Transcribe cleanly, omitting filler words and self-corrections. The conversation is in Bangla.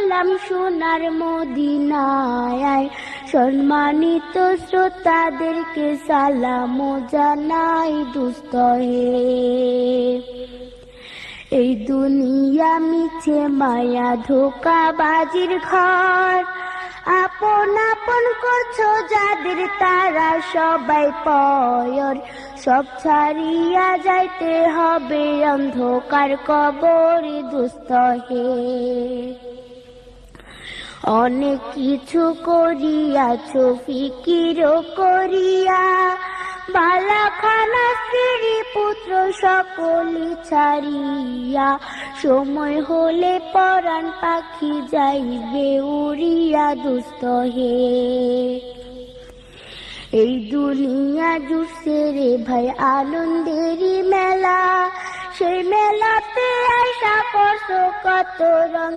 সালাম সোনার মদিনায়, সম্মানিত শ্রোতাদেরকে সালাম জানাই দুস্ত হে। এই দুনিয়া মিছে মায়া ধোঁকাবাজির ঘর, আপন আপন করছো যাদের তারা সবাই পয়র, সব ছাড়িয়া যাইতে হবে অন্ধকার কবরে দুস্ত হে। অনেক কিছু করিয়াছো ফিকির করিয়া, বালাখানা স্ত্রী পুত্র সকলি ছাড়িয়া, সময় হলে পরাণ পাখি যাইবে উড়িয়া দুস্ত হে। এই দুনিয়া জুড়ছে রে ভাই আনন্দেরই মেলা, সেই মেলাতে আশা করছো কত রঙ